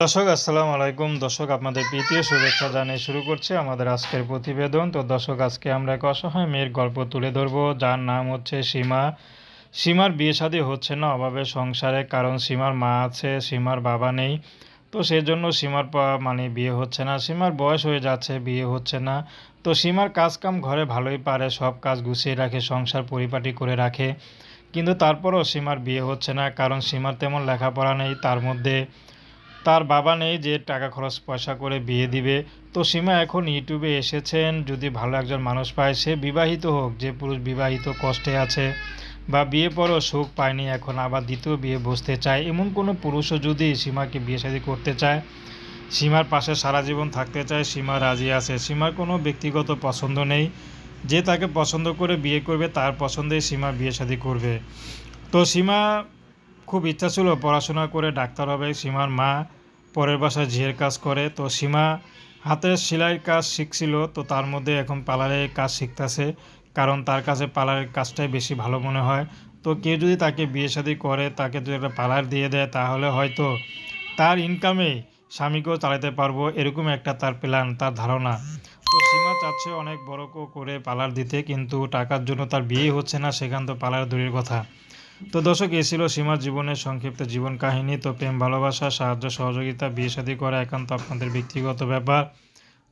দর্শক আসসালামু আলাইকুম। দর্শক আপনাদের প্রীতীয় শুভেচ্ছা জানিয়ে শুরু করছে আমাদের আজকের প্রতিবেদন। তো দর্শক আজকে আমরা এক অসহায় মেয়ের গল্প তুলে ধরবো, যার নাম হচ্ছে সীমা। সীমার বিয়ে শাদী হচ্ছে না অভাবে সংসারে, কারণ সীমার মা আছে, সীমার বাবা নেই। তো সেজন্য সীমার মানে বিয়ে হচ্ছে না। সীমার বয়স হয়ে যাচ্ছে, বিয়ে হচ্ছে না। তো সীমার কাজ কাম ঘরে ভালোই পারে, সব কাজ গুছিয়ে রাখে, সংসার পরিপাটি করে রাখে। কিন্তু তারপরও সীমার বিয়ে হচ্ছে না, কারণ সীমার তেমন লেখাপড়া নেই, তার মধ্যে তার বাবা নেই যে টাকা খরচ পয়সা করে বিয়ে দিবে। তো সীমা এখন ইউটিউবে এসেছেন, যদি ভালো একজন মানুষ পায়, সে বিবাহিত হোক, যে পুরুষ বিবাহিত কষ্টে আছে বা বিয়ে পরও সুখ পায়নি, এখন আবার দ্বিতীয় বিয়ে বসতে চায়, এমন কোনো পুরুষও যদি সীমাকে বিয়ে শাদী করতে চায়, সীমার পাশে সারা জীবন থাকতে চায়, সীমা রাজি আছে। সীমার কোনো ব্যক্তিগত পছন্দ নেই, যে তাকে পছন্দ করে বিয়ে করবে তার পছন্দেই সীমা বিয়ে শাদী করবে। তো সীমা খুব ইচ্ছা ছিল পড়াশোনা করে ডাক্তার হবে। সীমার মা পরের বাসায় ঝিয়ের কাজ করে। তো সীমা হাতের সেলাইয়ের কাজ শিখছিল, তো তার মধ্যে এখন পার্লারের কাজ শিখতেছে, কারণ তার কাছে পার্লারের কাজটাই বেশি ভালো মনে হয়। তো কেউ যদি তাকে বিয়ে শাদী করে, তাকে যদি একটা পার্লার দিয়ে দেয়, তাহলে হয়তো তার ইনকামে স্বামীকেও চালাতে পারবো, এরকম একটা তার প্ল্যান, তার ধারণা। তো সীমা চাচ্ছে অনেক বড় করে পার্লার দিতে, কিন্তু টাকার জন্য তার বিয়ে হচ্ছে না, সেখান তো পার্লার দূরের কথা। তো দর্শক, এ ছিল সীমার জীবনের সংক্ষিপ্ত জীবন কাহিনী। তো প্রেম ভালোবাসা সাহায্য সহযোগিতা বিয়ে শাদী করা একান্ত আপনাদের ব্যক্তিগত ব্যাপার।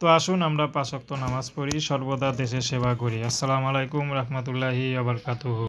তো আসুন আমরা 5 ওয়াক্ত নামাজ পড়ি, সর্বদা দেশের সেবা করি। আসসালামু আলাইকুম রহমতুল্লাহি ওয়া বারাকাতুহু।